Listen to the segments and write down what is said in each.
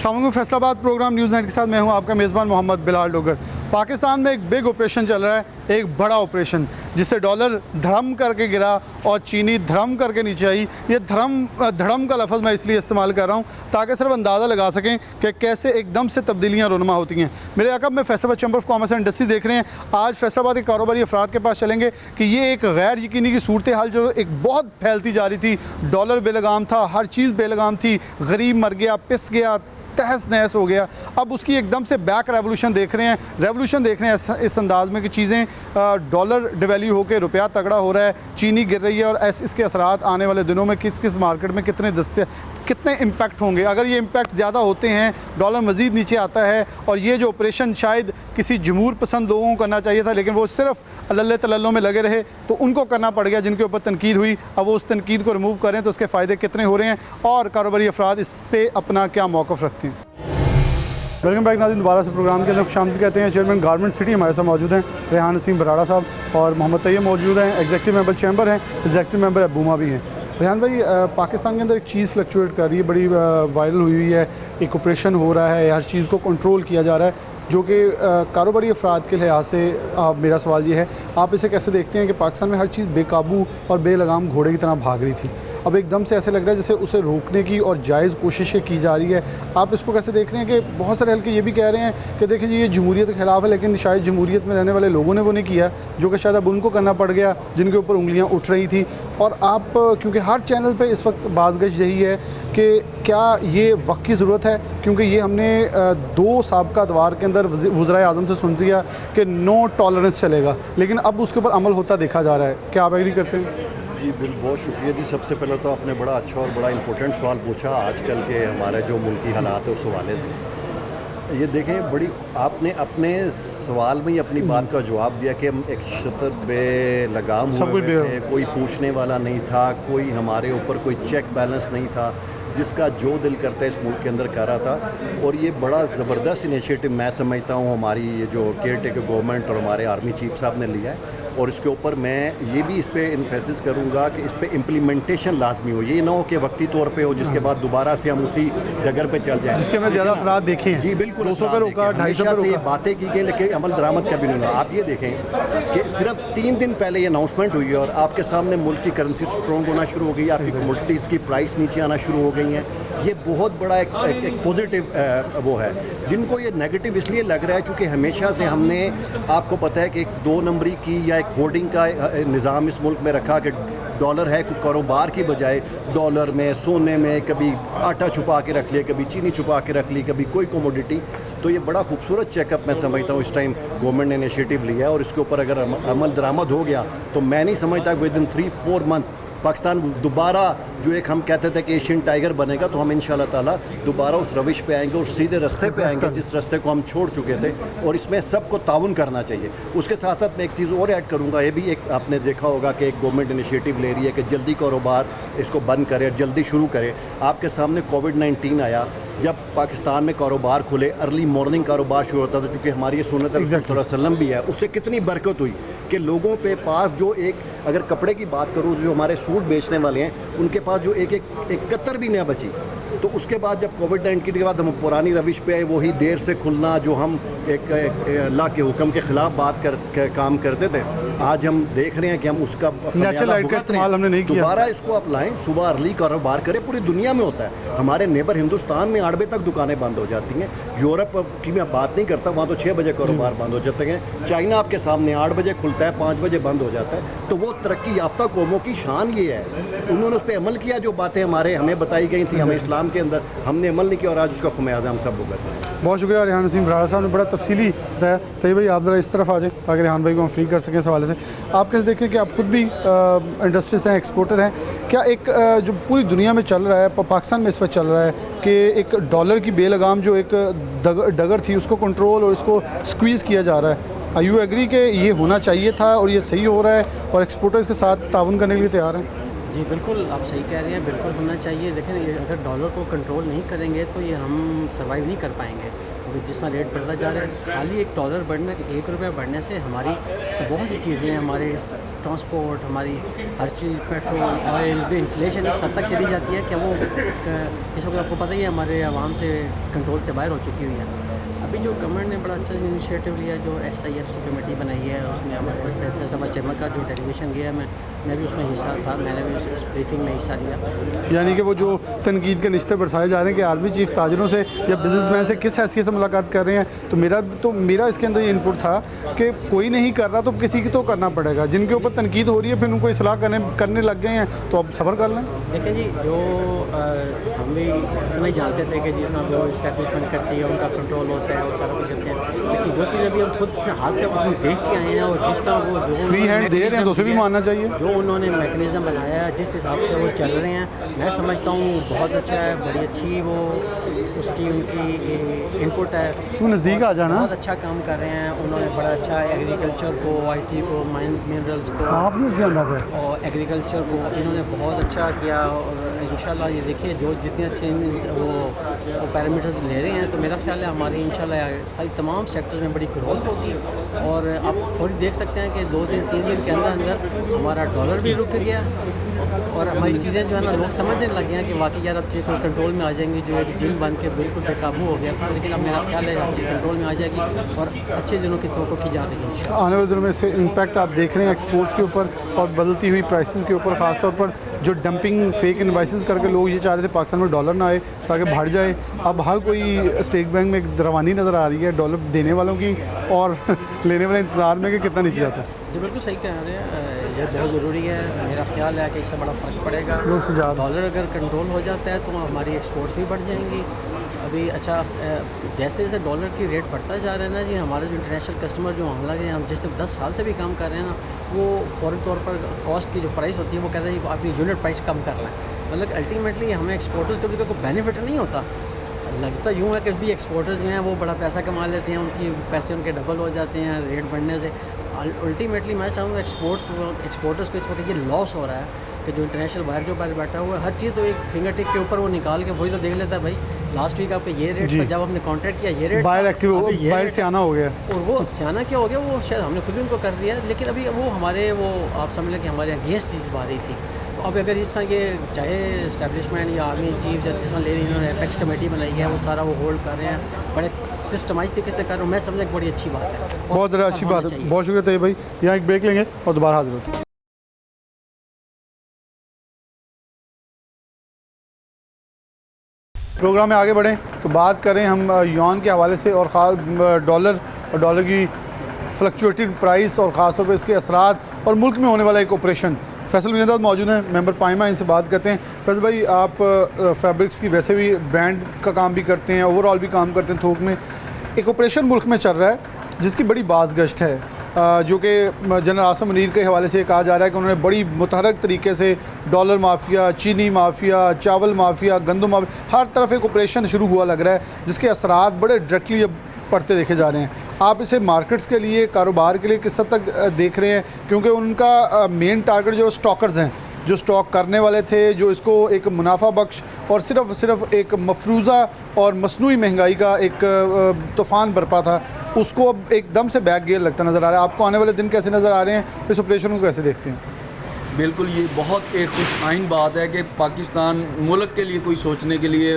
अस्सलाम वालेकुम। Faisalabad programme news night के साथ मैं हूं आपका मेज़बान मोहम्मद बिलाल डोगर। पाकिस्तान में एक बिग ऑपरेशन चल रहा है, एक बड़ा ऑपरेशन जिससे डॉलर धड़म करके गिरा और चीनी धड़म करके नीचे आई। ये धड़म का लफ्ज़ मैं इसलिए इस्तेमाल कर रहा हूँ ताकि सिर्फ अंदाज़ा लगा सकें कि कैसे एकदम से तब्दीलियाँ रूनुमा होती हैं। मेरे अकब में Faisalabad chamber of commerce and industry देख रहे हैं। आज फैसलाबाद के कारोबारी अफराद के पास चलेंगे कि ये एक गैर यकीनी की सूरत हाल जो एक बहुत फैलती जा रही थी। डॉलर बेलगाम था, हर चीज़ बेलगाम थी, गरीब मर गया, पिस गया, तहस नहस हो गया। अब उसकी एकदम से बैक रेवोल्यूशन देख रहे हैं इस अंदाज में कि चीज़ें डॉलर डिवैल्यू होकर रुपया तगड़ा हो रहा है, चीनी गिर रही है और इसके असरात आने वाले दिनों में किस मार्केट में कितने इम्पैक्ट होंगे। अगर ये इम्पैक्ट ज़्यादा होते हैं, डॉलर मज़ीद नीचे आता है और ये जो ऑपरेशन शायद किसी जमहूर पसंद लोगों को करना चाहिए था लेकिन वो सिर्फ अल्ले तल्लों में लगे रहे तो उनको करना पड़ गया, जिनके ऊपर तनकीद हुई। अब वो उस तनकीद को रिमूव करें तो उसके फ़ायदे कितने हो रहे हैं और कारोबारी अफराद इस पर अपना क्या मौक़िफ़ रखते हैं। वेलकम बैक नाज़रीन, दोबारा से प्रोग्राम के अंदर खुशामदीद कहते हैं। चेयरमैन गारमेंट सिटी हमारे साथ मौजूद हैं, रेहान नसीम बराड़ा साहब और मोहम्मद तैयब मौजूद हैं, एग्जीक्यूटिव मेंबर चैम्बर हैं, एग्जीक्यूटिव मेंबर अबूमा भी हैं। रेहान भाई, पाकिस्तान के अंदर एक चीज़ फ्लक्चुएट कर रही है, बड़ी वायरल हुई है, एक ऑपरेशन हो रहा है, हर चीज़ को कंट्रोल किया जा रहा है, जो कि कारोबारी अफराद के लिहाज से मेरा सवाल ये है, आप इसे कैसे देखते हैं कि पाकिस्तान में हर चीज़ बेकाबू और बेलगाम घोड़े की तरह भाग रही थी, अब एकदम से ऐसे लग रहा है जैसे उसे रोकने की और जायज़ कोशिशें की जा रही है। आप इसको कैसे देख रहे हैं कि बहुत सारे हल्के ये भी कह रहे हैं कि देखिए ये जमहूरियत के ख़िलाफ़ है, लेकिन शायद जमहूरियत में रहने वाले लोगों ने वो नहीं किया जो कि शायद अब उनको करना पड़ गया, जिनके ऊपर उंगलियां उठ रही थी। और आप क्योंकि हर चैनल पे इस वक्त बाज़गश यही है कि क्या ये वक्त की ज़रूरत है, क्योंकि ये हमने 2 साबिक़ा अदवार के अंदर वज़ीर आज़म से सुन लिया कि नो टॉलरेंस चलेगा, लेकिन अब उसके ऊपर अमल होता देखा जा रहा है। क्या आप एग्री करते हैं? जी बिल्कुल, बहुत शुक्रिया जी। सबसे पहले तो आपने बड़ा अच्छा और बड़ा इंपॉर्टेंट सवाल पूछा आजकल के हमारे जो मुल्की हालात है उस हवाले से। ये देखें, बड़ी आपने अपने सवाल में ही अपनी बात का जवाब दिया कि हम एक शतर बे लगाम हुए थे, कोई पूछने वाला नहीं था, कोई हमारे ऊपर कोई चेक बैलेंस नहीं था, जिसका जो दिल करता है इस मुल्क के अंदर कर रहा था। और ये बड़ा ज़बरदस्त इनिशिएटिव मैं समझता हूँ हमारी ये जो केयर टेकर गवर्नमेंट और हमारे आर्मी चीफ साहब ने लिया है। और इसके ऊपर मैं ये भी इस पर इन्फेसिस करूँगा कि इस पर इम्प्लीमेंटेशन लाजमी हो, ये ना हो कि वक्ती तौर पे हो जिसके बाद दोबारा से हम उसी डगर पे चल जाएं, जिसके में ज़्यादा असरात देखे हैं। जी बिल्कुल, 200 पे रोका, 250 से ये बातें की गई लेकिन अमल दरामद कभी नहीं हुआ। आप ये देखें कि सिर्फ 3 दिन पहले ये अनाउंसमेंट हुई है और आपके सामने मुल्क की करेंसी स्ट्रॉन्ग होना शुरू हो गई, आपकी कमोडिटीज़ की प्राइस नीचे आना शुरू हो गई हैं। ये बहुत बड़ा एक पॉजिटिव वो है। जिनको ये नेगेटिव इसलिए लग रहा है क्योंकि हमेशा से हमने, आपको पता है कि एक 2 नंबरी की या एक होर्डिंग का निज़ाम इस मुल्क में रखा कि डॉलर है, कारोबार की बजाय डॉलर में, सोने में, कभी आटा छुपा के रख लिया, कभी चीनी छुपा के रख ली, कभी कोई कमोडिटी। तो ये बड़ा खूबसूरत चेकअप मैं समझता हूँ इस टाइम गवर्नमेंट ने इनिशिएटिव लिया है और इसके ऊपर अगर अमल दरामद हो गया तो मैं नहीं समझता विद इन 3-4 मंथ्स पाकिस्तान दोबारा जो एक हम कहते थे कि एशियन टाइगर बनेगा, तो हम इंशाल्लाह ताला दोबारा उस रविश पे आएंगे और सीधे रास्ते पे आएंगे जिस रास्ते को हम छोड़ चुके थे। और इसमें सबको ताउन करना चाहिए। उसके साथ साथ मैं एक चीज़ और ऐड करूँगा, ये भी एक आपने देखा होगा कि एक गवर्नमेंट इनिशिएटिव ले रही है कि जल्दी कारोबार इसको बंद करे, जल्दी शुरू करे। आपके सामने कोविड-19 आया, जब पाकिस्तान में कारोबार खुले, अर्ली मॉर्निंग कारोबार शुरू होता था, चूँकि हमारी ये सुन्नत वसल्लम भी है, उससे कितनी बरकत हुई कि लोगों पे पास जो एक, अगर कपड़े की बात करूँ, जो हमारे सूट बेचने वाले हैं उनके पास जो एक कतर भी नहीं बची। तो उसके बाद जब कोविड-19 के बाद हम पुरानी रविश पे आए, वही देर से खुलना, जो हम एक अल्लाह के हुक्म के ख़िलाफ़ बात काम करते थे, आज हम देख रहे हैं कि हम उसका इस्तेमाल हमने नहीं किया। दोबारा इसको अपलाएं, सुबह अर्ली कारोबार करें। पूरी दुनिया में होता है, हमारे नेबर हिंदुस्तान में 8 बजे तक दुकानें बंद हो जाती हैं। यूरोप की मैं बात नहीं करता, वहाँ तो 6 बजे कारोबार बंद हो जाते हैं। चाइना आपके सामने 8 बजे खुलता है, 5 बजे बंद हो जाता है। तो वो तरक्की याफ्ता कौमों की शान ये है, उन्होंने उस पर अमल किया। जो बातें हमें बताई गई थी हमें इस्लाम के अंदर, हमने अमल नहीं किया और आज उसका खुमियाजा हम सब भुगत रहे हैं। बहुत शुक्रिया रेहान नसीम बराड़ा साहब ने बड़ा तफसीली बताया। तैयब भाई, आप ज़रा इस तरफ आ जाएँ ताकि रेहान भाई को हम फ्री कर सकें इस हवाले से। आप कैसे देखें कि आप खुद भी इंडस्ट्री से हैं, एक्सपोर्टर हैं, क्या एक जो पूरी दुनिया में चल रहा है, पाकिस्तान में इस वक्त चल रहा है कि एक डॉलर की बेलगाम जो एक डगर थी उसको कंट्रोल और उसको स्क्वीज़ किया जा रहा है, आई यू एग्री कि ये होना चाहिए था और ये सही हो रहा है और एक्सपोर्टर्स के साथ ताउन करने के लिए तैयार हैं? जी बिल्कुल, आप सही कह रहे हैं, बिल्कुल होना चाहिए। देखें, अगर डॉलर को कंट्रोल नहीं करेंगे तो ये हम सर्वाइव नहीं कर पाएंगे। क्योंकि जिस तरह रेट बढ़ता जा रहा है, खाली $1 बढ़ने, $1 बढ़ने से हमारी तो बहुत सी चीज़ें हैं, हमारे ट्रांसपोर्ट, हमारी हर चीज़, पेट्रोल, ऑयल, इन्फ्लेशन इस हद तक चली जाती है कि वो इस वक्त आपको पता ही है हमारे आवाम से कंट्रोल से बाहर हो चुकी हुई है। अभी जो गवर्नमेंट ने बड़ा अच्छा इनिशिएटिव लिया, जो SIFC कमेटी बनाई है, उसमें हमारे फैसलाबाद चैम्बर का जो डेलीगेशन गया, मैं भी उसमें हिस्सा था, मैंने भी उस ब्रीफिंग में हिस्सा लिया। यानी कि वो जो तनकीद के रिश्ते बरसाए जा रहे हैं कि आर्मी चीफ ताजरों से या बिजनेसमैन से किस हैसियत से मुलाकात कर रहे हैं, तो मेरा इसके अंदर ये इनपुट था कि कोई नहीं कर रहा तो किसी की तो करना पड़ेगा। जिनके ऊपर तनकीद हो रही है फिर उनको इस्लाह करने लग गए हैं, तो अब सब्र कर लें। देखिए जी, जो हम भी इतना ही जानते थे कि जिस तरह वो इस्टेब्लिशमेंट करती है, उनका कंट्रोल होता है, वो सारा कुछ करते हैं, लेकिन जो चीज़ अभी हम खुद से हाथ से अपनी देख के आए हैं, और जिस तरह वो जो फ्री हैंड दे रहे हैं तो उसे भी मानना चाहिए। जो उन्होंने मैकेनिज़्म बनाया है, जिस हिसाब से वो चल रहे हैं, मैं समझता हूँ बहुत अच्छा है, बड़ी अच्छी वो उसकी उनकी इनपुट है। तू नज़दीक आ जाना। बहुत अच्छा काम कर रहे हैं उन्होंने, बड़ा अच्छा एग्रीकल्चर को, IT को, माइन मिनरल्स को, आप नहीं क्या अंदाज़ है और एग्रीकल्चर को इन्होंने बहुत अच्छा किया। और इंशाल्लाह ये देखिए जो जितने अच्छे वो पैरामीटर्स ले रहे हैं, तो मेरा ख्याल है हमारी इंशाल्लाह सारी तमाम सेक्टर में बड़ी ग्रोथ होगी। और आप फौरी देख सकते हैं कि 2-3 दिन के अंदर अंदर हमारा डॉलर भी रुक गया, और हमारी चीज़ें जो है ना, लोग समझने लग गए हैं कि वाकई यार अब चीज़ कंट्रोल में आ जाएंगी। जो एक जिन बन के बिल्कुल बेकाबू हो गया था, लेकिन अब मेरा ख्याल है हर चीज़ कंट्रोल में आ जाएगी और अच्छे दिनों की तवक्को की जा रही है इंशाल्लाह। आने वाले दिनों में इससे इम्पैक्ट आप देख रहे हैं एक्सपोर्ट्स के ऊपर और बदलती हुई प्राइसेस के ऊपर, ख़ासतौर पर जो डंपिंग फेक इन्वाइसेस करके लोग ये चाह रहे थे पाकिस्तान में डॉलर ना आए ताकि बढ़ जाए। अब हर कोई स्टेट बैंक में एक रवानी नज़र आ रही है डॉलर देने वालों की और लेने वाले इंतज़ार में कि कितना नीचे आता है। जी बिल्कुल सही कह रहे हैं, ये बहुत ज़रूरी है। मेरा ख्याल है कि इससे बड़ा फ़र्क पड़ेगा। लोग से ज़्यादा डॉलर अगर कंट्रोल हो जाता है तो हमारी एक्सपोर्ट्स भी बढ़ जाएंगी। अभी अच्छा जैसे जैसे डॉलर की रेट बढ़ता जा रहा है ना जी, हमारे जो इंटरनेशनल कस्टमर जो हम लगे हैं, हम जिससे 10 साल से भी काम कर रहे हैं ना, वो फ़ौरी तौर पर कॉस्ट की जो प्राइस होती है वो कहते हैं आपकी यूनिट प्राइस कम करना है। मतलब अल्टीमेटली हमें एक्सपोर्टर्स को भी कोई बेनिफिट नहीं होता। लगता यूँ है कि भी एक्सपोर्टर्स जो हैं वो बड़ा पैसा कमा लेते हैं, उनकी पैसे उनके डबल हो जाते हैं रेट बढ़ने से। अल्टीमेटली मैं चाहूँगा एक्सपोर्टर्स को इस वक्त ये लॉस हो रहा है कि जो इंटरनेशनल बाहर जो बाहर बैठा हुआ है, हर चीज़ तो एक फिंगर टिप के ऊपर वो निकाल के वही तो देख लेता है। भाई लास्ट वीक आपके ये रेट पर जब हमने कॉन्ट्रैक्ट किया, ये रेट बाहर एक्टिव हो, बाहर सियाना हो गया, और वो सियाना क्या हो गया, वो शायद हमने खुद ही उनको कर दिया, लेकिन अभी वो हमारे वो आप समझ लें कि हमारे अगेंस्ट चीज़ आ रही थी। तो अब अगर इस तरह के चाहे इस्टेब्लिशमेंट या आर्मी चीफ या जिस तरह ले रही इन्होंने एपेक्स कमेटी बनाई है, वो सारा वो होल्ड कर रहे हैं, बड़े सिस्टमाइज तरीके से कर रहे हैं। मैं समझता हूँ बड़ी अच्छी बात है, बहुत ज़्यादा अच्छी बात है। बहुत शुक्रिया तैयब भाई। यहाँ एक ब्रेक लेंगे और दोबारा हाजिर होते हैं। प्रोग्राम में आगे बढ़ें तो बात करें हम युआन के हवाले से और ख़ास डॉलर की फ्लक्चुएटेड प्राइस और ख़ास तौर पर इसके असरात और मुल्क में होने वाला एक ऑपरेशन। फैसल मियां मौजूद हैं, मेंबर पाइमा, इनसे बात करते हैं। फैसल भाई, आप फैब्रिक्स की वैसे भी ब्रांड का काम भी करते हैं, ओवरऑल भी काम करते हैं थोक में। एक ऑपरेशन मुल्क में चल रहा है जिसकी बड़ी बाज़गश्त है, जो कि जनरल आसिम मुनीर के हवाले से कहा जा रहा है कि उन्होंने बड़ी मुतहरक तरीके से डॉलर माफिया, चीनी माफिया, चावल माफिया, गंदम माफिया, हर तरफ एक ऑपरेशन शुरू हुआ लग रहा है जिसके असरात बड़े डायरेक्टली अब पड़ते देखे जा रहे हैं। आप इसे मार्केट्स के लिए, कारोबार के लिए किस हद तक देख रहे हैं, क्योंकि उनका मेन टारगेट जो स्टॉकर्स हैं, जो स्टॉक करने वाले थे, जो इसको एक मुनाफा बख्श और सिर्फ एक मफरूज़ा और मसनूई महंगाई का एक तूफ़ान बरपा था, उसको अब एकदम से बैक गियर लगता नज़र आ रहा है। आपको आने वाले दिन कैसे नज़र आ रहे हैं, इस ऑपरेशन को कैसे देखते हैं? बिल्कुल, ये बहुत एक खुश आइन बात है कि पाकिस्तान मुल्क के लिए कोई सोचने के लिए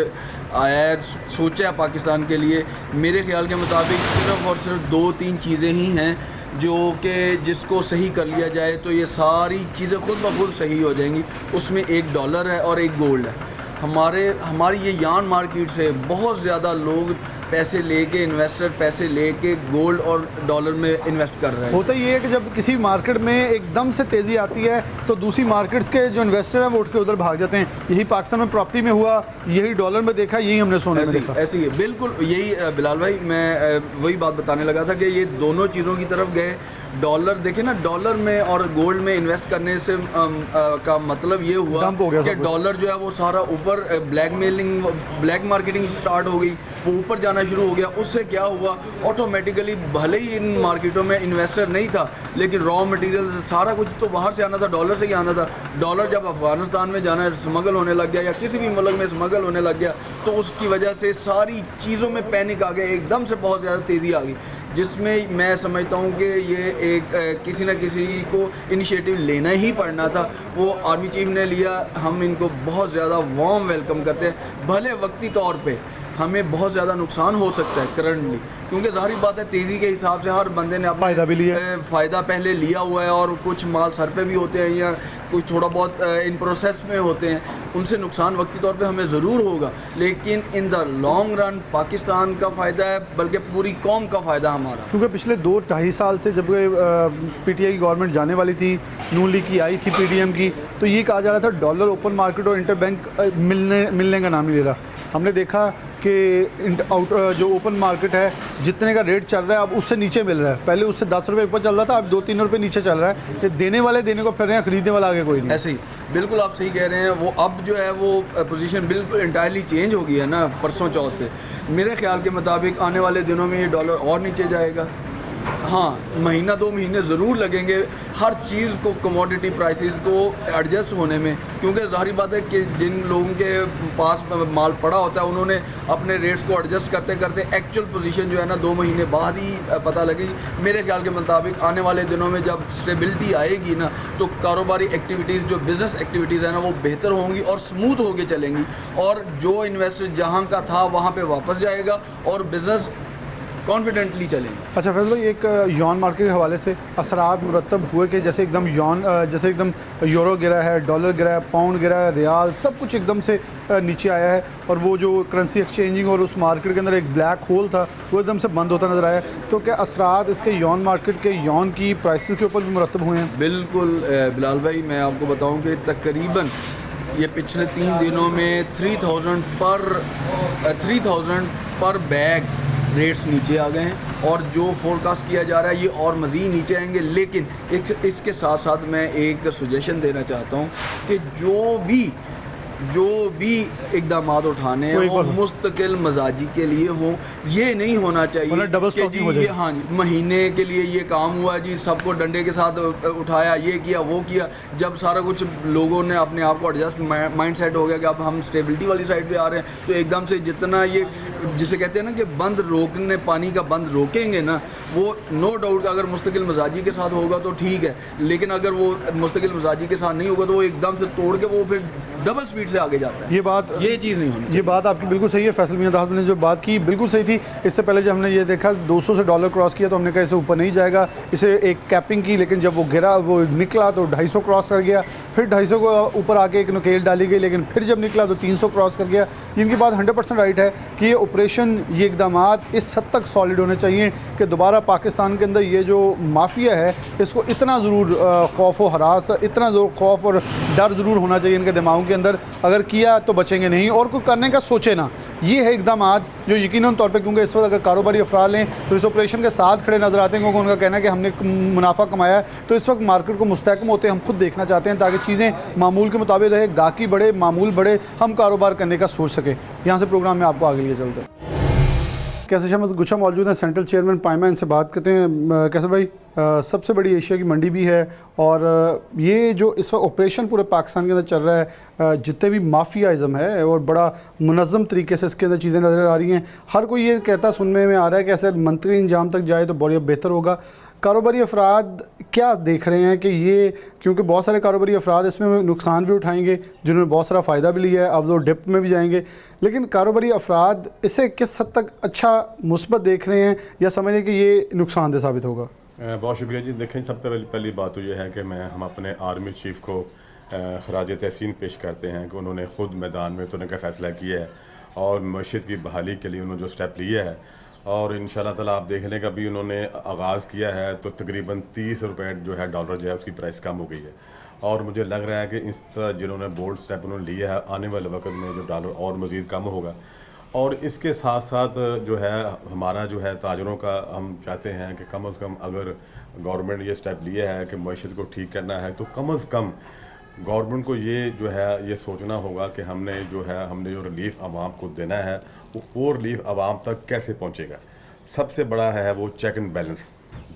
आया है, सोचा है पाकिस्तान के लिए। मेरे ख्याल के मुताबिक सिर्फ़ और सिर्फ 2-3 चीज़ें ही हैं जो कि जिसको सही कर लिया जाए तो ये सारी चीज़ें खुद ब खुद सही हो जाएंगी। उसमें एक डॉलर है और एक गोल्ड है। हमारी ये यान मार्केट से बहुत ज़्यादा लोग पैसे लेके, इन्वेस्टर पैसे लेके गोल्ड और डॉलर में इन्वेस्ट कर रहे हैं। होता ये है कि जब किसी मार्केट में एकदम से तेज़ी आती है तो दूसरी मार्केट्स के जो इन्वेस्टर हैं वो उठ के उधर भाग जाते हैं। यही पाकिस्तान में प्रॉपर्टी में हुआ, यही डॉलर में देखा, यही हमने सोने में देखा। ऐसे ही बिल्कुल यही बिलाल भाई, मैं वही बात बताने लगा था कि ये दोनों चीज़ों की तरफ गए। डॉलर देखे ना, डॉलर में और गोल्ड में इन्वेस्ट करने से का मतलब ये हुआ डंप हो गया कि सब कुछ। डॉलर जो है वो सारा ऊपर ब्लैक मार्केटिंग स्टार्ट हो गई, वो ऊपर जाना शुरू हो गया। उससे क्या हुआ, ऑटोमेटिकली भले ही इन मार्केटों में इन्वेस्टर नहीं था, लेकिन रॉ मटेरियल सारा कुछ तो बाहर से आना था, डॉलर से ही आना था। डॉलर जब अफगानिस्तान में जाना स्मगल होने लग गया या किसी भी मुल्क में स्मगल होने लग गया, तो उसकी वजह से सारी चीज़ों में पैनिक आ गया, एकदम से बहुत ज़्यादा तेज़ी आ गई, जिसमें मैं समझता हूँ कि ये एक किसी न किसी को इनिशिएटिव लेना ही पड़ना था। वो आर्मी चीफ ने लिया, हम इनको बहुत ज़्यादा वार्म वेलकम करते हैं। भले वक्ती तौर पे हमें बहुत ज़्यादा नुकसान हो सकता है करंटली, क्योंकि ज़ाहिर बात है तेज़ी के हिसाब से हर बंदे ने फ़ायदा भी लिया, फ़ायदा पहले लिया हुआ है, और कुछ माल सर पे भी होते हैं या कुछ थोड़ा बहुत इन प्रोसेस में होते हैं, उनसे नुकसान वक्ती तौर पे हमें ज़रूर होगा, लेकिन in the long run Pakistan का फ़ायदा है, बल्कि पूरी कौम का फ़ायदा हमारा। क्योंकि पिछले 2-2.5 साल से जब पीटीआई की गवर्नमेंट जाने वाली थी, नून लीग की आई थी पीडीएम की, तो ये कहा जा रहा था डॉलर ओपन मार्केट और इंटरबैंक मिलने का नाम नहीं ले रहा। हमने देखा कि जो ओपन मार्केट है जितने का रेट चल रहा है अब उससे नीचे मिल रहा है। पहले उससे 10 रुपये ऊपर चल रहा था, अब 2-3 रुपये नीचे चल रहा है। ये देने वाले देने को फिर रहे हैं, खरीदने वाला आगे कोई नहीं। ऐसे ही बिल्कुल आप सही कह रहे हैं। वो अब जो है वो पोजीशन बिल्कुल इंटायरली चेंज हो गई है ना परसों चौथ से। मेरे ख्याल के मुताबिक आने वाले दिनों में ये डॉलर और नीचे जाएगा। हाँ, महीना 2 महीने ज़रूर लगेंगे हर चीज़ को, कमोडिटी प्राइसेस को एडजस्ट होने में, क्योंकि ज़ाहिर बात है कि जिन लोगों के पास माल पड़ा होता है उन्होंने अपने रेट्स को एडजस्ट करते करते एक्चुअल पोजीशन जो है ना 2 महीने बाद ही पता लगेगी। मेरे ख्याल के मुताबिक आने वाले दिनों में जब स्टेबिलिटी आएगी ना, तो कारोबारी एक्टिविटीज़, जो बिज़नेस एक्टिविटीज़ है ना, वो बेहतर होंगी और स्मूथ होके चलेंगी, और जो इन्वेस्टर जहाँ का था वहाँ पर वापस जाएगा और बिज़नेस कॉन्फिडेंटली चलेंगे। अच्छा फैज़ल भाई, एक यॉन मार्केट के हवाले से असरात मुरतब हुए कि जैसे एकदम जैसे एकदम यूरो गिरा है, डॉलर गिरा है, पाउंड गिरा है, रियाल, सब कुछ एकदम से नीचे आया है, और वो जो करेंसी एक्सचेंजिंग और उस मार्केट के अंदर एक ब्लैक होल था वो एकदम से बंद होता नज़र आया। तो क्या असरात इसके यॉन मार्केट के यॉन की प्राइसेस के ऊपर भी मुरतब हुए हैं? बिल्कुल बिलाल भाई, मैं आपको बताऊँ कि तकरीबन ये पिछले 3 दिनों में 3000 पर बैग रेट्स नीचे आ गए हैं, और जो फोरकास्ट किया जा रहा है ये और मज़ीद नीचे आएंगे। लेकिन इसके साथ साथ मैं एक सजेशन देना चाहता हूँ कि जो भी इकदाम उठाने हैं वो मुस्तकिल मजाजी के लिए हो। ये नहीं होना चाहिए डबल कि जी ये हाँ महीने के लिए ये काम हुआ जी, सबको डंडे के साथ उठाया, ये किया वो किया। जब सारा कुछ लोगों ने अपने आप को एडजस्ट माइंड सेट हो गया कि अब हम स्टेबिलिटी वाली साइड पे आ रहे हैं, तो एकदम से जितना ये जिसे कहते हैं ना कि बंद रोकने, पानी का बंद रोकेंगे ना, वो नो डाउट अगर मुस्तकिल मजाजी के साथ होगा तो ठीक है, लेकिन अगर वो मुस्तकिल मजाजी के साथ नहीं होगा तो वो एकदम से तोड़ के वो फिर डबल स्पीड से आगे जाता है। ये चीज़ नहीं होनी। ये बात आपकी बिल्कुल सही है। फैसल मियां दाहद ने जो बात की बिल्कुल सही थी। इससे पहले जब हमने ये देखा 200 से डॉलर क्रॉस किया तो हमने कहा इसे ऊपर नहीं जाएगा, इसे एक कैपिंग की, लेकिन जब वो गिरा, वो निकला तो 250 क्रॉस कर गया, फिर 250 को ऊपर आके एक नुकेल डाली गई, लेकिन फिर जब निकला तो 300 क्रॉस कर गया। इनकी बात 100% राइट है कि ये ऑपरेशन, ये इकदाम इस हद तक सॉलिड होने चाहिए कि दोबारा पाकिस्तान के अंदर ये जो माफिया है इसको इतना ज़रूर खौफ व हरास, इतना ज़रूर खौफ और डर ज़रूर होना चाहिए इनके दिमागों के अंदर। अगर किया तो बचेंगे नहीं, और कोई करने का सोचे ना। ये है इकदाम जो यकीनन तौर पे, क्योंकि इस वक्त अगर कारोबारी अफराद लें तो इस ऑपरेशन के साथ खड़े नज़र आते हैं, क्योंकि उनका कहना है कि हमने मुनाफा कमाया है। तो इस वक्त मार्केट को मुस्तहकम होते हम खुद देखना चाहते हैं, ताकि चीज़ें मामूल के मुताबिक रहे, गाहकी बढ़े, मामूल बढ़े, हम कारोबार करने का सोच सके। यहाँ से प्रोग्राम में आपको आगे लिए चलते हैं। कैसे शहमद गुच्छा मौजूद हैं, सेंट्रल चेयरमैन पाइमा, इनसे बात करते हैं। कैसे भाई, सबसे बड़ी एशिया की मंडी भी है, और ये जो इस वक्त ऑपरेशन पूरे पाकिस्तान के अंदर चल रहा है, जितने भी माफियाइज़म है और बड़ा मुनज़्ज़म तरीके से इसके अंदर चीज़ें नज़र आ रही हैं। हर कोई ये कहता सुनने में आ रहा है कि ऐसे मंत्री इंजाम तक जाए तो बहुत बेहतर होगा। कारोबारी अफराद क्या देख रहे हैं कि ये, क्योंकि बहुत सारे कारोबारी अफराद इसमें नुकसान भी उठाएंगे जिन्होंने बहुत सारा फ़ायदा भी लिया है, अब वो डिप में भी जाएंगे, लेकिन कारोबारी अफराद इसे किस हद तक अच्छा मुस्बत देख रहे हैं या समझ लें कि ये नुकसानदेह साबित होगा? बहुत शुक्रिया जी। देखें, सबसे पहली बात तो ये है कि हम अपने आर्मी चीफ को खराज तहसीन पेश करते हैं कि उन्होंने ख़ुद मैदान में उतरने का फ़ैसला किया है और मईशत की बहाली के लिए उन्होंने जो स्टेप लिया है, और इंशाल्लाह ताला आप देख लें कि अभी उन्होंने आगाज़ किया है तो तकरीबन 30 रुपये जो है डॉलर जो है उसकी प्राइस कम हो गई है। और मुझे लग रहा है कि इस तरह जिन्होंने बोल्ड स्टेप उन्होंने लिया है, आने वाले वक्त में जो डॉलर और मज़ीद कम होगा। और इसके साथ साथ जो है हमारा जो है ताजरों का, हम चाहते हैं कि कम से कम अगर गवर्नमेंट ये स्टेप लिया है कि मईशत को ठीक करना है, तो कम से कम गवर्नमेंट को ये जो है ये सोचना होगा कि हमने जो रिलीफ आवाम को देना है वो रिलीफ आवाम तक कैसे पहुंचेगा। सबसे बड़ा है वो चेक एंड बैलेंस।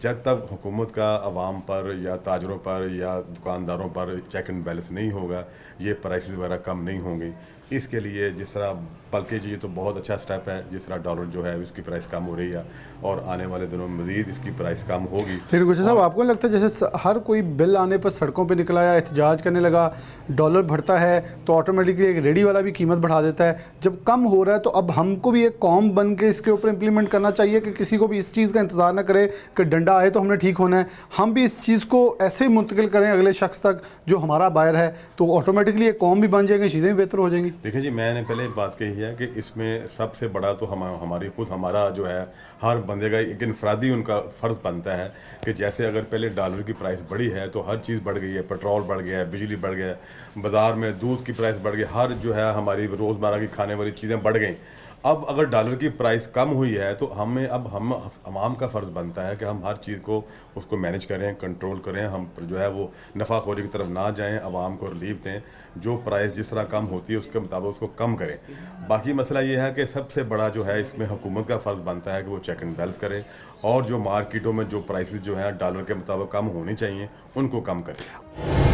जब तक हुकूमत का आवाम पर या ताजरों पर या दुकानदारों पर चेक एंड बैलेंस नहीं होगा, ये प्राइसेस वगैरह कम नहीं होंगी। इसके लिए जिस तरह, बल्कि ये तो बहुत अच्छा स्टेप है, जिस तरह डॉलर जो है इसकी प्राइस कम हो रही है और आने वाले दिनों में मज़ीद इसकी प्राइस कम होगी। लेकिन गुजर साहब, आपको नहीं लगता जैसे हर कोई बिल आने पर सड़कों पे निकला या एहतजाज करने लगा, डॉलर बढ़ता है तो ऑटोमेटिकली एक रेडी वाला भी कीमत बढ़ा देता है। जब कम हो रहा है तो अब हमको भी एक कौम बन के इसके ऊपर इम्प्लीमेंट करना चाहिए कि किसी को भी इस चीज़ का इंतज़ार ना करे कि डंडा आए तो हमने ठीक होना है। हम भी इस चीज़ को ऐसे ही मुंतकिल करें अगले शख्स तक जो हमारा बायर है, तो ऑटोमेटिकली एक कौम भी बन जाएगी, चीज़ें भी बेहतर हो जाएंगी। देखिए जी, मैंने पहले एक बात कही है कि इसमें सबसे बड़ा तो हमारा जो है हर बंदे का एक इनफरादी उनका फ़र्ज़ बनता है कि जैसे अगर पहले डॉलर की प्राइस बढ़ी है तो हर चीज़ बढ़ गई है, पेट्रोल बढ़ गया है, बिजली बढ़ गया है, बाज़ार में दूध की प्राइस बढ़ गई, हर जो है हमारी रोज़मर्रा की खाने वाली चीज़ें बढ़ गई। अब अगर डॉलर की प्राइस कम हुई है तो हम आवाम का फ़र्ज़ बनता है कि हम हर चीज़ को उसको मैनेज करें, कंट्रोल करें, हम जो है वो नफ़ाखोरी की तरफ ना जाएं, आवाम को रिलीफ दें, जो प्राइस जिस तरह कम होती है उसके मुताबिक उसको कम करें। बाकी मसला ये है कि सबसे बड़ा जो है इसमें हुकूमत का फ़र्ज़ बनता है कि वो चेक एंड बैलेंस करे और जो मार्केटों में जो प्राइसेस जो हैं डॉलर के मुताबिक कम होनी चाहिए उनको कम करें।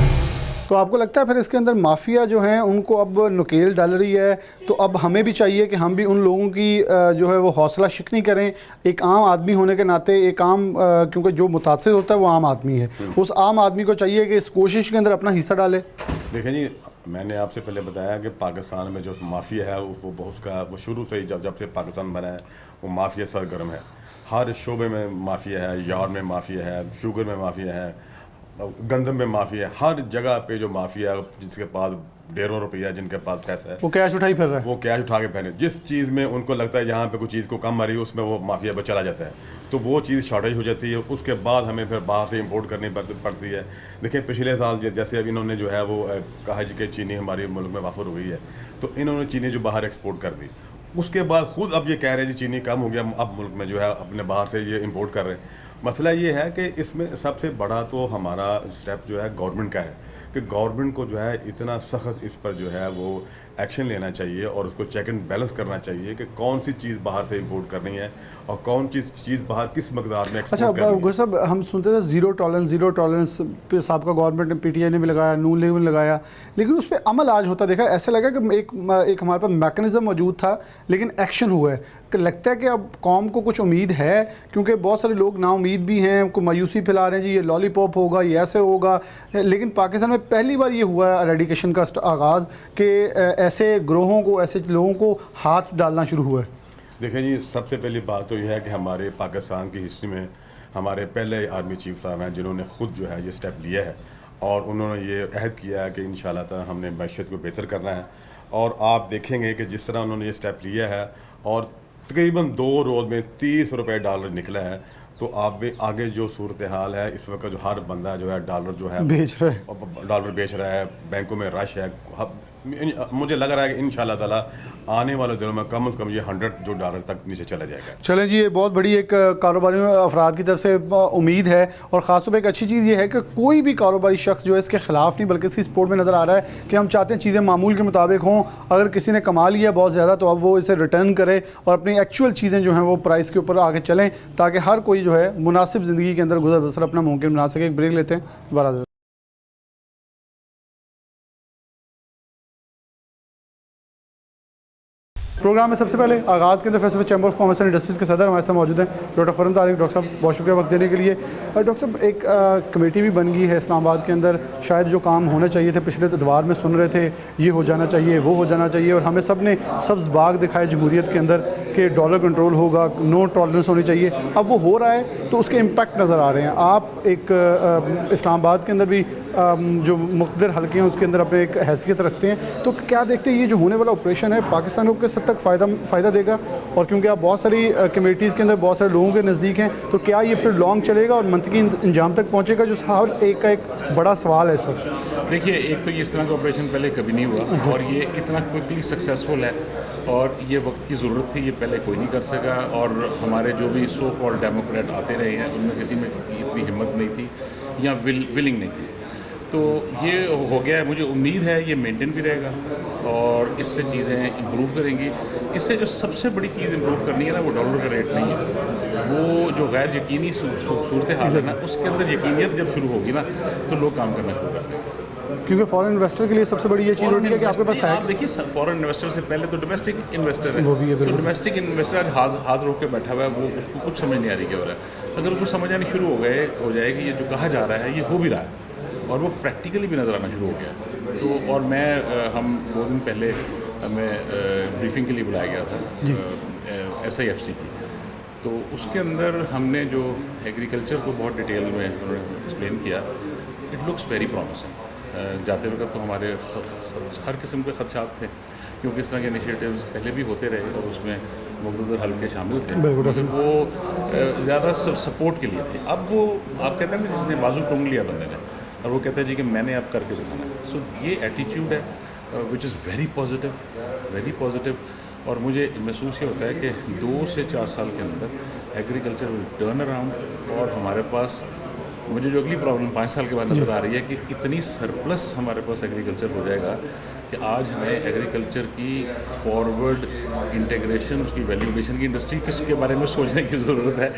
तो आपको लगता है फिर इसके अंदर माफिया जो हैं उनको अब नुकेल डाल रही है, तो अब हमें भी चाहिए कि हम भी उन लोगों की जो है वो हौसला शिकनी करें। एक आम आदमी होने के नाते एक क्योंकि जो मुतासिर होता है वो आम आदमी है, उस आम आदमी को चाहिए कि इस कोशिश के अंदर अपना हिस्सा डाले। देखें जी, मैंने आपसे पहले बताया कि पाकिस्तान में जो माफिया है वो शुरू से ही जब से पाकिस्तान बना है वो माफिया सरगर्म है। हर शोबे में माफिया है, यार्ड में माफिया है, शुगर में माफिया है, गंदम में माफिया है, हर जगह पे जो माफिया है जिसके पास ढेरों रुपया, जिनके पास पैसा है, वो कैश उठाई फिर रहा है, वो कैश उठा के पहने, जिस चीज़ में उनको लगता है जहाँ पे कुछ चीज़ को कम आ रही है उसमें वो माफिया पर चला जाता है, तो वो चीज़ शॉर्टेज हो जाती है। उसके बाद हमें फिर बाहर से इंपोर्ट करनी पड़ती है। देखिए पिछले साल जैसे अब इन्होंने जो है वो कहा कि चीनी हमारे मुल्क में वाफर हो गई है, तो इन्होंने चीनी जो बाहर एक्सपोर्ट कर दी, उसके बाद खुद अब ये कह रहे हैं जी चीनी कम हो गया, अब मुल्क में जो है अपने बाहर से ये इंपोर्ट कर रहे हैं। मसला ये है कि इसमें सबसे बड़ा तो हमारा स्टेप जो है गवर्नमेंट का है कि गवर्नमेंट को जो है इतना सख्त इस पर जो है वो एक्शन लेना चाहिए और उसको चेक एंड बैलेंस करना चाहिए कि कौन सी चीज़ बाहर से इंपोर्ट करनी है और कौन चीज़ बाहर किस मकदार में एक्सपोर्ट करनी है। अच्छा साहब, हम सुनते थे ज़ीरो टॉलरेंस पे सबका गवर्नमेंट ने PTI ने भी लगाया, नून लीग ने लगाया, लेकिन उस पर अमल आज होता देखा ऐसे लगा कि एक हमारे पास मैकेनिज़्म मौजूद था लेकिन एक्शन हुआ है कि लगता है कि अब कौम को कुछ उम्मीद है, क्योंकि बहुत सारे लोग नाउमीद भी हैं, को मायूसी फैला रहे हैं जी ये लॉलीपॉप होगा, ये ऐसे होगा। लेकिन पाकिस्तान में पहली बार ये हुआ है एरेडिकेशन का आगाज़ कि ऐसे ग्रोहों को, ऐसे लोगों को हाथ डालना शुरू हुआ है। देखिए जी, सबसे पहली बात तो यह है कि हमारे पाकिस्तान की हिस्ट्री में हमारे पहले आर्मी चीफ साहब हैं जिन्होंने ख़ुद जो है ये स्टेप लिया है और उन्होंने ये अहद किया है कि इंशाल्लाह ताला हमने मैशत को बेहतर करना है। और आप देखेंगे कि जिस तरह उन्होंने ये स्टेप लिया है और तकरीबन 2 रोज़ में 30 रुपये डॉलर निकला है, तो आप भी आगे जो सूरत हाल है इस वक्त जो हर बंदा जो है डॉलर जो है डॉलर बेच रहा है, बैंकों में रश है। मुझे लग रहा है कि इंशाल्लाह ताला आने वाले दिनों में कम से कम ये $100 तक नीचे चला जाएगा। चलें जी, ये बहुत बड़ी एक कारोबारी अफराद की तरफ से उम्मीद है और ख़ासतौर पर एक अच्छी चीज़ ये है कि कोई भी कारोबारी शख्स जो है इसके ख़िलाफ़ नहीं बल्कि इसकी सपोर्ट में नज़र आ रहा है कि हम चाहते हैं चीज़ें मामूल के मुताबिक हों। अगर किसी ने कमा लिया बहुत ज़्यादा तो अब वो इसे रिटर्न करे और अपनी एक्चुअल चीज़ें जो हैं वो प्राइस के ऊपर आगे चलें ताकि हर कोई जो है मुनासिब ज़िंदगी के अंदर गुजर बसर अपना मुमकिन बना सके। एक ब्रेक लेते हैं, दोबारा। प्रोग्राम में सबसे पहले आगाज़ के अंदर Faisal chamber of commerce and industries के सदर हमारे साथ मौजूद हैं डॉक्टर फ़रम तारिक। डॉक्टर साहब बहुत शुक्रिया वक्त देने के लिए। डॉक्टर साहब, एक कमेटी भी बन गई है इस्लामाबाद के अंदर, शायद जो काम होने चाहिए थे पिछले इतवार में सुन रहे थे ये हो जाना चाहिए, वो हो जाना चाहिए, और हमें सब ने सब्ज़ बाग दिखाए जमहूरियत के अंदर कि डॉलर कंट्रोल होगा, नो टॉलरेंस होनी चाहिए। अब वो हो रहा है तो उसके इम्पैक्ट नज़र आ रहे हैं। आप एक इस्लामाबाद के अंदर भी जो मुख्तलिफ हल्के हैं उसके अंदर अपने एक हैसियत रखते हैं, तो क्या देखते हैं ये जो होने वाला ऑपरेशन है पाकिस्तान को किस हद तक फ़ायदा देगा? और क्योंकि आप बहुत सारी कमेटीज़ के अंदर बहुत सारे लोगों के नज़दीक हैं, तो क्या ये फिर लॉन्ग चलेगा और मंतकी इंजाम तक पहुँचेगा, जो हर एक का एक बड़ा सवाल है इस वक्त? देखिए, एक तो ये इस तरह का ऑपरेशन पहले कभी नहीं हुआ और ये इतना क्विकली सक्सेसफुल है और ये वक्त की ज़रूरत थी, ये पहले कोई नहीं कर सका। और हमारे जो भी सो कॉल्ड डेमोक्रेट आते रहे हैं उनमें किसी में इतनी हिम्मत नहीं थी या विलिंग नहीं थी। तो ये हो गया है, मुझे उम्मीद है ये मेंटेन भी रहेगा और इससे चीज़ें इम्प्रूव करेंगी। इससे जो सबसे बड़ी चीज़ इम्प्रूव करनी है ना, वो डॉलर का रेट नहीं है, वो जो गैर यकीनी सूरत हाल है ना, उसके अंदर यकीनियत जब शुरू होगी ना तो लोग काम करना शुरू कर देंगे। क्योंकि फॉरेन इन्वेस्टर के लिए सबसे बड़ी ये चीज़ होती है कि आपके पास है। आप देखिए, फॉरेन इन्वेस्टर से पहले तो डोमेस्टिक इन्वेस्टर है, वो भी है, तो बिल्कुल। डोमेस्टिक इन्वेस्टर आज हाथ रोक के बैठा हुआ है, वो उसको कुछ समझ नहीं आ रही क्या हो रहा है। अगर कुछ समझ आनी शुरू हो जाए कि ये जो कहा जा रहा है ये हो भी रहा है और वो प्रैक्टिकली भी नज़र आना शुरू हो गया। तो और हम 2 दिन पहले हमें ब्रीफिंग के लिए बुलाया गया था SIFC की, तो उसके अंदर हमने जो एग्रीकल्चर को बहुत डिटेल में एक्सप्लेन किया। It looks very promising. जाते वक्त तो हमारे हर किस्म के खदशात थे, क्योंकि इस तरह के इनिशिएटिव्स पहले भी होते रहे और उसमें मुगदर हल्के शामिल थे, लेकिन वो ज़्यादा सपोर्ट के लिए थे। अब वो आप कहते हैं ना, जिसने बाजू टूंग लिया बंदे ने, और वो कहता है जी कि मैंने अब करके दिखाना है। सो ये एटीट्यूड है विच इज़ वेरी पॉजिटिव। और मुझे महसूस ये होता है कि 2 से 4 साल के अंदर एग्रीकल्चर विल टर्न अराउंड और हमारे पास, मुझे जो अगली प्रॉब्लम 5 साल के बाद नज़र आ रही है कि इतनी सरप्लस हमारे पास एग्रीकल्चर हो जाएगा कि आज हमें एग्रीकल्चर की फॉरवर्ड इंटीग्रेशन, उसकी वैल्यूएशन की इंडस्ट्री किसके बारे में सोचने की ज़रूरत है।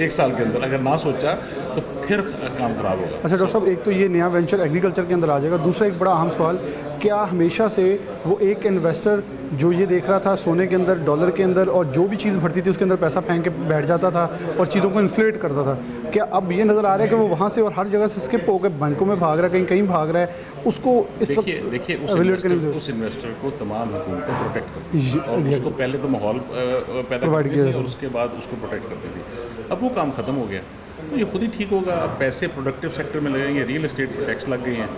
एक साल के अंदर अगर ना सोचा तो फिर काम खराब होगा। अच्छा डॉक्टर साहब, एक तो ये नया वेंचर एग्रीकल्चर के अंदर आ जाएगा, दूसरा एक बड़ा अहम सवाल, क्या हमेशा से वो एक इन्वेस्टर जो ये देख रहा था सोने के अंदर, डॉलर के अंदर, और जो भी चीज़ भरती थी उसके अंदर पैसा फेंक के बैठ जाता था और चीज़ों को इन्फ्लेट करता था, क्या अब ये नज़र आ रहा है कि वो वहाँ से और हर जगह से स्किप होकर बैंकों में भाग रहा है, कहीं भाग रहा है, उसको इस वक्त देखिए उस इन्वेस्टर को तमाम हुकूमतें प्रोटेक्ट करती थी और उसको पहले तो माहौल पैदा करती थी और उसके बाद उसको प्रोटेक्ट करती थी। अब वो काम ख़त्म हो गया, तो ये खुद ही ठीक होगा। अब पैसे प्रोडक्टिव सेक्टर में लगेंगे, रियल एस्टेट पर टैक्स लग गई हैं,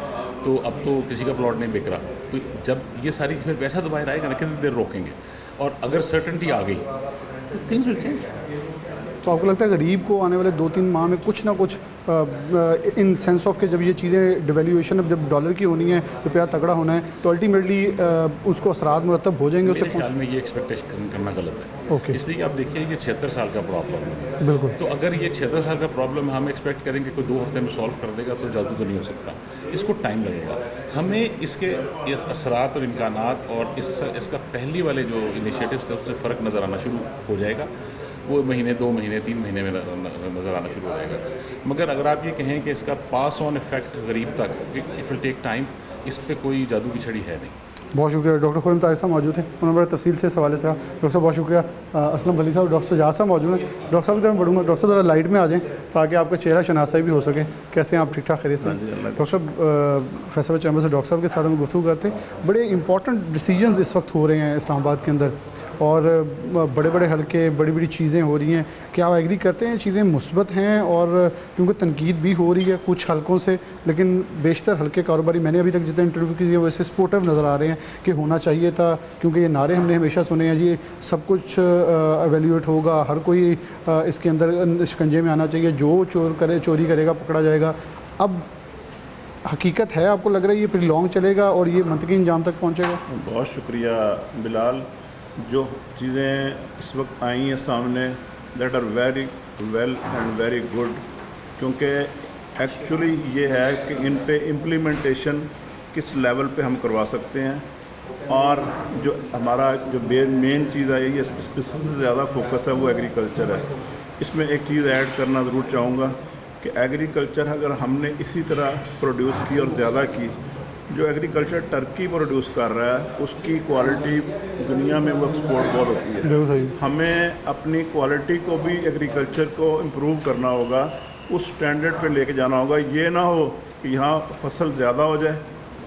तो अब तो किसी का प्लॉट नहीं बिक रहा। तो जब ये सारी फिर पैसा तो बाहर आएगा ना, कितनी देर रोकेंगे? और अगर सर्टेनिटी आ गई तो थिंग्स विल चेंज। तो आपको लगता है गरीब को आने वाले 2-3 माह में कुछ ना कुछ इन सेंस ऑफ के जब ये चीज़ें डिवेल्यूएशन अब जब डॉलर की होनी है, रुपया तगड़ा होना है, तो अल्टीमेटली उसको असरात मुरतब हो जाएंगे? मेरे ख्याल में ये एक्सपेक्टेशन करना गलत है। ओके। इसलिए आप देखिए ये 76 साल का प्रॉब्लम है। बिल्कुल। तो अगर ये 76 साल का प्रॉब्लम हम एक्सपेक्ट करेंगे कोई 2 हफ्ते में सॉल्व कर देगा तो जादू तो नहीं हो सकता, इसको टाइम लगेगा। हमें इसके असरात और इम्कानात और इसका पहली वाले जो इनिशिएटिव्स थे उससे फ़र्क नज़र आना शुरू हो जाएगा। वो महीने, 2 महीने, 3 महीने में नज़र आना शुरू हो जाएगा। मगर अगर आप ये कहें कि इसका पास ऑन इफेक्ट गरीब तक, इट विल टेक टाइम, इस पे कोई जादू की छड़ी है नहीं। बहुत शुक्रिया। डॉक्टर खुर्रम तारिक साहब मौजूद हैं, उन्होंने बड़े तफसील से इस हवाले से कहा। डॉक्टर साहब बहुत शुक्रिया। असलम वली साहब, डॉक्टर सजाद साहब मौजूद हैं। डॉक्टर साहब की तरफ बढ़ूँगा, डॉक्टर साहब ज़रा लाइट में आ जाएँ ताकि आपका चेहरा शनासाई भी हो सके। कैसे हैं आप? ठीक ठाक खैरियत से? डॉक्टर साहब, फैसल चैम्बर से डॉक्टर साहब के साथ हम गुफ्तगू करते हैं। बड़े इंपॉर्टेंट डिसीजंस इस वक्त हो रहे हैं इस्लामाबाद के अंदर और बड़े बड़े हल्के, बड़ी बड़ी चीज़ें हो रही हैं। क्या आप एग्री करते हैं चीज़ें मुस्बत हैं? और क्योंकि तनकीद भी हो रही है कुछ हल्कों से, लेकिन बेशतर हल्के कारोबारी, मैंने अभी तक जितने इंटरव्यू किए वैसे सपोर्टिव नज़र आ रहे हैं कि होना चाहिए था, क्योंकि ये नारे हमने हमेशा सुने हैं जी सब कुछ एवेल्यूएट होगा, हर कोई इसके अंदर शिकंजे में आना चाहिए, जो चोरी करेगा पकड़ा जाएगा। अब हकीकत है, आपको लग रहा है ये प्रिलॉन्ग चलेगा और ये मंतकी इंजाम तक पहुँचेगा? बहुत शुक्रिया बिलाल। जो चीज़ें इस वक्त आई हैं सामने, that are very well and very good, क्योंकि एक्चुअली ये है कि इन पे इम्प्लीमेंटेशन किस लेवल पे हम करवा सकते हैं। और जो हमारा जो मेन चीज़ है, ये इस पर सबसे ज़्यादा फोकस है वो एग्रीकल्चर है। इसमें एक चीज़ ऐड करना ज़रूर चाहूँगा कि एग्रीकल्चर अगर हमने इसी तरह प्रोड्यूस की और ज़्यादा की, जो एग्रीकल्चर टर्की प्रोड्यूस कर रहा है उसकी क्वालिटी दुनिया में वो एक्सपोर्ट बहुत होती है। हमें अपनी क्वालिटी को भी, एग्रीकल्चर को इम्प्रूव करना होगा, उस स्टैंडर्ड पे लेके जाना होगा। ये ना हो कि यहाँ फसल ज़्यादा हो जाए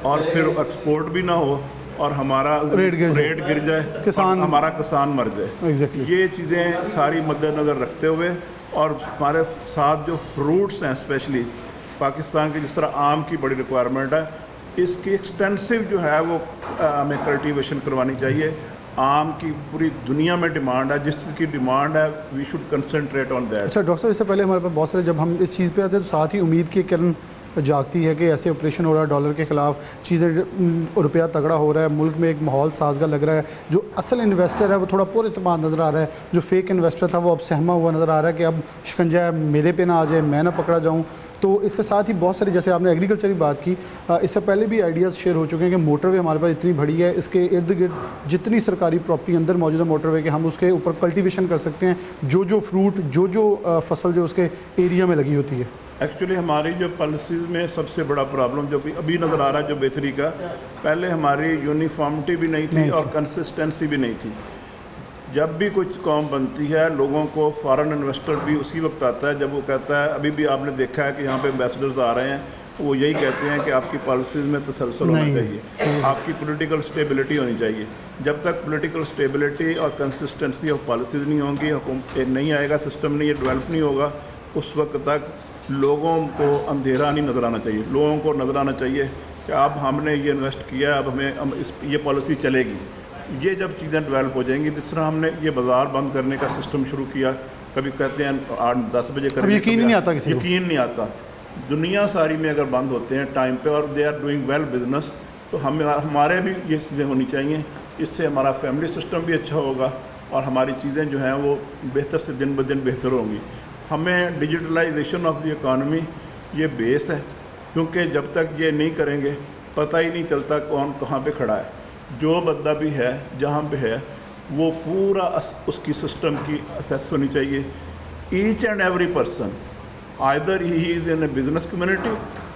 और फिर एक्सपोर्ट भी ना हो और हमारा रेट गिर जाए, किसान, हमारा किसान मर जाए। Exactly. ये चीज़ें सारी मद्देनज़र रखते हुए, और हमारे साथ जो फ्रूट्स हैं, स्पेशली पाकिस्तान की जिस तरह आम की बड़ी रिक्वायरमेंट है, इसकी एक्सटेंसिव जो है वो हमें कल्टीवेशन करवानी चाहिए। आम की पूरी दुनिया में डिमांड है, जिस चीज़ की डिमांड है we should concentrate on that. अच्छा डॉक्टर साहब, इससे पहले हमारे पास बहुत सारे, जब हम इस चीज़ पे आते हैं तो साथ ही उम्मीद की किरण जागती है कि ऐसे ऑपरेशन हो रहा है डॉलर के ख़िलाफ़, चीज़ें रुपया तगड़ा हो रहा है, मुल्क में एक माहौल साजगा लग रहा है, जो असल इन्वेस्टर है वो थोड़ा पुरएतमाद नज़र आ रहा है, जो फेक इन्वेस्टर था वो अब सहमा हुआ नज़र आ रहा है कि अब शिकंजा मेरे पे ना आ जाए, मैं ना पकड़ा जाऊँ। तो इसके साथ ही बहुत सारी, जैसे आपने एग्रीकल्चर की बात की, इससे पहले भी आइडियाज़ शेयर हो चुके हैं कि मोटरवे हमारे पास इतनी बड़ी है, इसके इर्द गिर्द जितनी सरकारी प्रॉपर्टी अंदर मौजूद है मोटरवे के, हम उसके ऊपर कल्टीवेशन कर सकते हैं, जो फ्रूट जो फसल जो उसके एरिया में लगी होती है। एक्चुअली हमारी जो पॉलिसीज़ में सबसे बड़ा प्रॉब्लम जो अभी नज़र आ रहा है, जो बेहतरी का, पहले हमारी यूनिफॉर्मिटी भी नहीं थी और कंसिस्टेंसी भी नहीं थी। जब भी कुछ कौम बनती है, लोगों को फॉरेन इन्वेस्टर भी उसी वक्त आता है जब वो कहता है, अभी भी आपने देखा है कि यहाँ पे एम्बेसडर्स आ रहे हैं, वो यही कहते हैं कि आपकी पॉलिसीज़ में तसलसल होना चाहिए, आपकी पॉलिटिकल स्टेबिलिटी होनी चाहिए। जब तक पॉलिटिकल स्टेबिलिटी और कंसिस्टेंसी ऑफ पॉलिसीज़ नहीं होंगी, हुकूमत नहीं आएगा, सिस्टम नहीं ये डेवलप नहीं होगा, उस वक्त तक लोगों को अंधेरा नहीं नज़र आना चाहिए। लोगों को नज़र आना चाहिए कि अब हमने ये इन्वेस्ट किया, अब हमें ये पॉलिसी चलेगी। ये जब चीज़ें डेवलप हो जाएंगी, जिस तरह हमने ये बाज़ार बंद करने का सिस्टम शुरू किया, कभी कहते हैं 8-10 बजे करेंगे, यकीन नहीं आता, किसी को यकीन नहीं आता। दुनिया सारी में अगर बंद होते हैं टाइम पे और they are doing well business, तो हमारे भी ये चीज़ें होनी चाहिए। इससे हमारा फैमिली सिस्टम भी अच्छा होगा और हमारी चीज़ें जो हैं वो बेहतर से दिन ब दिन बेहतर होंगी। हमें डिजिटलाइजेशन ऑफ द इकॉनमी ये बेस है, क्योंकि जब तक ये नहीं करेंगे पता ही नहीं चलता कौन कहाँ पे खड़ा है। जो बंदा भी है जहाँ पे है वो पूरा उसकी सिस्टम की असेस होनी चाहिए। Each and every person, either he is in a business community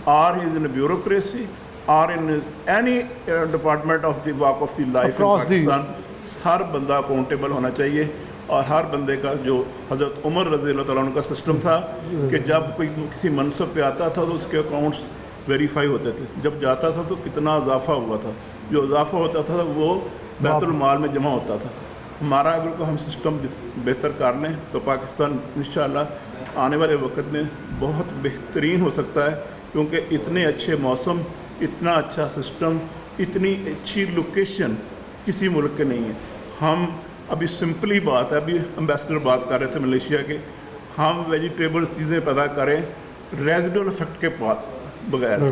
और he is in a bureaucracy और in any department of the walk of the life in Pakistan, हर बंदा अकाउंटेबल होना चाहिए। और हर बंदे का, जो हज़रत उमर रज़ी अल्लाह तआला अन्हु का सिस्टम था कि जब कोई किसी मनसब पे आता था तो उसके अकाउंट्स वेरीफाई होते थे, जब जाता था तो कितना इजाफा हुआ था, जो इजाफा होता था वो बैतुल माल में जमा होता था। हमारा अगर हम सिस्टम बेहतर कर लें तो पाकिस्तान इंशाअल्लाह आने वाले वक्त में बहुत बेहतरीन हो सकता है, क्योंकि इतने अच्छे मौसम, इतना अच्छा सिस्टम, इतनी अच्छी लोकेशन किसी मुल्क के नहीं है। हम अभी सिंपली बात है, अभी एम्बेसडर बात कर रहे थे मलेशिया के, हम वेजिटेबल्स चीज़ें पैदा करें रेजिडुअल इफेक्ट के बगैर।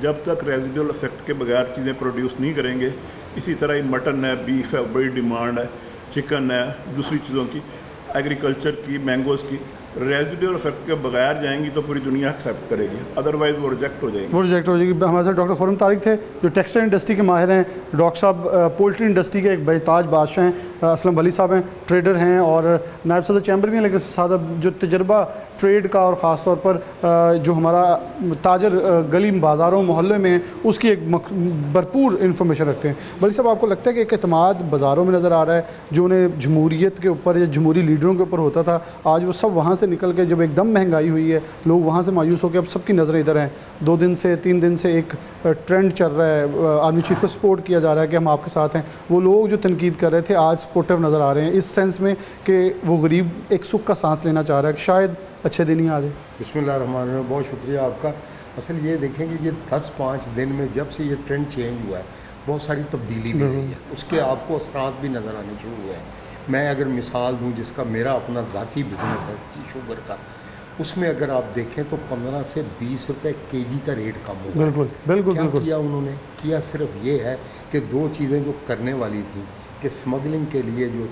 जब तक रेजिडुअल इफेक्ट के बगैर चीज़ें प्रोड्यूस नहीं करेंगे, इसी तरह ही मटन है, बीफ है, बड़ी डिमांड है, चिकन है, दूसरी चीज़ों की, एग्रीकल्चर की, मैंगोज़ की, रेजिडुअल इफेक्ट के बगैर जाएंगी तो पूरी दुनिया एक्सेप्ट करेगी, अदरवाइज़ वो रिजेक्ट हो जाएगी। हमारे साथ डॉक्टर खुर्रम तारिक थे जो टेक्सटाइल इंडस्ट्री के माहिर हैं, डॉक्टर साहब पोल्ट्री इंडस्ट्री के एक बेताज बादशाह हैं, असलम वली साहब हैं, ट्रेडर हैं और नायब सदर चैम्बर भी हैं, लेकिन साथ जो तजर्बा ट्रेड का और ख़ास तौर पर जो हमारा ताजर गली बाज़ारों मोहल्ले में है उसकी एक भरपूर इन्फॉर्मेशन रखते हैं। वली साहब, आपको लगता है कि एक एतमाद बाज़ारों में नज़र आ रहा है जो उन्हें जमहूरियत के ऊपर या जमहूरी लीडरों के ऊपर होता था, आज वो सब वहाँ से निकल के जब एकदम महंगाई हुई है, लोग वहाँ से मायूस होकर अब सबकी नज़रें इधर हैं। 2 दिन से 3 दिन से एक ट्रेंड चल रहा है, आर्मी चीफ को सपोर्ट किया जा रहा है कि हम आपके साथ हैं। वो लोग जो तनकीद कर रहे थे आज सपोर्टिव नज़र आ रहे हैं, इस सेंस में कि वो गरीब एक सुख का सांस लेना चाह रहा है कि शायद अच्छे दिन ही आ जाए। बिस्मिल्लाहिर्रहमानिर्रहीम, बहुत शुक्रिया आपका। असल ये देखें कि ये 10-5 दिन में जब से ये ट्रेंड चेंज हुआ है बहुत सारी तब्दीली भी आई है, उसके आपको असरात भी नज़र आने शुरू हुए हैं। मैं अगर मिसाल दूं, जिसका मेरा अपना ज़ाती बिज़नेस है शुगर का, उसमें अगर आप देखें तो 15 से 20 रुपए केजी का रेट कम हो गया। बिल्कुल क्या किया उन्होंने? किया सिर्फ ये है कि 2 चीज़ें जो करने वाली थी कि स्मगलिंग के लिए जो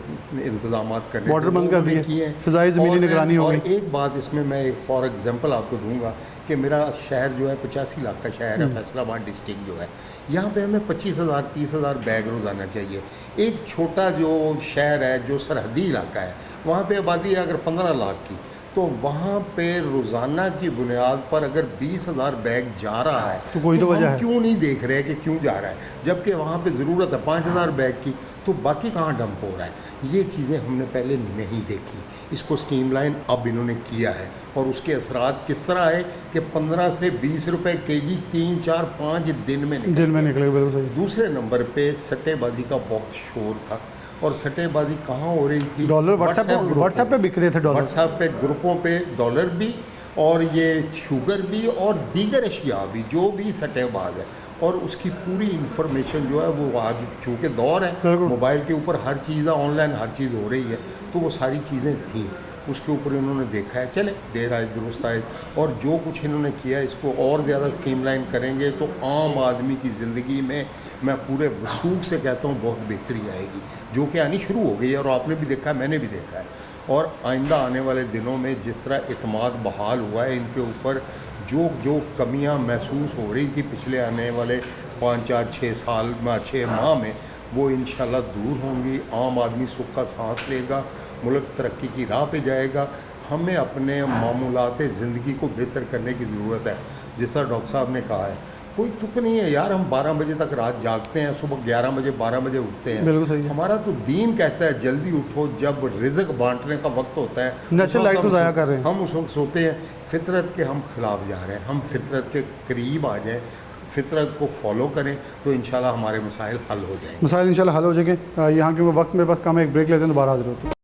इंतजाम करने, बॉर्डर बंद कर दिए, फ़िज़ाई ज़मीनी निगरानी हो गई। और एक बात इसमें मैं एक फॉर एग्जांपल आपको दूंगा कि मेरा शहर जो है 85 लाख का शहर है, फैसलाबाद डिस्ट्रिक्ट जो है, यहाँ पे हमें 25,000-30,000 बैग रोज़ाना चाहिए। एक छोटा जो शहर है जो सरहदी इलाका है, वहाँ पे आबादी है अगर 15 लाख की, तो वहाँ पे रोज़ाना की बुनियाद पर अगर 20,000 बैग जा रहा है तो कोई तो वजह है, क्यों नहीं देख रहे कि क्यों जा रहा है, जबकि वहाँ पे ज़रूरत है 5,000 बैग की, तो बाकी कहाँ डंप हो रहा है। ये चीज़ें हमने पहले नहीं देखी, इसको स्ट्रीमलाइन अब इन्होंने किया है और उसके असरात किस तरह है कि 15 से 20 रुपए केजी 3-4-5 दिन में निकले। बिल्कुल सही। दूसरे नंबर पे सट्टेबाजी का बहुत शोर था और सट्टेबाजी कहाँ हो रही थी? डॉलर व्हाट्सएप पे बिक रहे थे, डॉलर व्हाट्सएप पे ग्रुपों पे डॉलर भी और ये शुगर भी और दीगर अशिया भी जो भी सट्टेबाज है, और उसकी पूरी इन्फॉर्मेशन जो है वो आज चूँकि दौर है मोबाइल के ऊपर हर चीज़ ऑनलाइन हर चीज़ हो रही है, तो वो सारी चीज़ें थी। उसके ऊपर इन्होंने देखा है, चले देर आए दुरुस्त आए, और जो कुछ इन्होंने किया इसको और ज़्यादा स्ट्रीमलाइन करेंगे तो आम आदमी की ज़िंदगी में मैं पूरे वसूख से कहता हूँ बहुत बेहतरी आएगी, जो कि आनी शुरू हो गई है और आपने भी देखा है, मैंने भी देखा है। और आइंदा आने वाले दिनों में जिस तरह इत्मीनान बहाल हुआ है इनके ऊपर, जो कमियां महसूस हो रही थी पिछले आने वाले 5, 4, 6 साल में, 6 माह में, वो इंशाल्लाह दूर होंगी। आम आदमी सुख का सांस लेगा, मुल्क तरक्की की राह पे जाएगा। हमें अपने मामूलात ज़िंदगी को बेहतर करने की ज़रूरत है। जिस तरह डॉक्टर साहब ने कहा है, कोई तुक नहीं है यार, हम 12 बजे तक रात जागते हैं, सुबह 11 बजे 12 बजे उठते हैं। बिल्कुल सही है। हमारा तो दीन कहता है जल्दी उठो, जब रिज़्क बांटने का वक्त होता है नेचुरल लाइट को ज़ाया कर रहे हैं, हम उस वक्त सोते हैं। फितरत के हम खिलाफ जा रहे हैं, हम फितरत के करीब आ जाएं, फितरत को फॉलो करें तो इंशाल्लाह हमारे मसाइल हल हो जाएंगे। मसाइल इंशाल्लाह हल हो जाएंगे। यहाँ क्योंकि वक्त मेरे पास कम है, एक ब्रेक लेते हैं, दोबारा हाजिर होते हैं।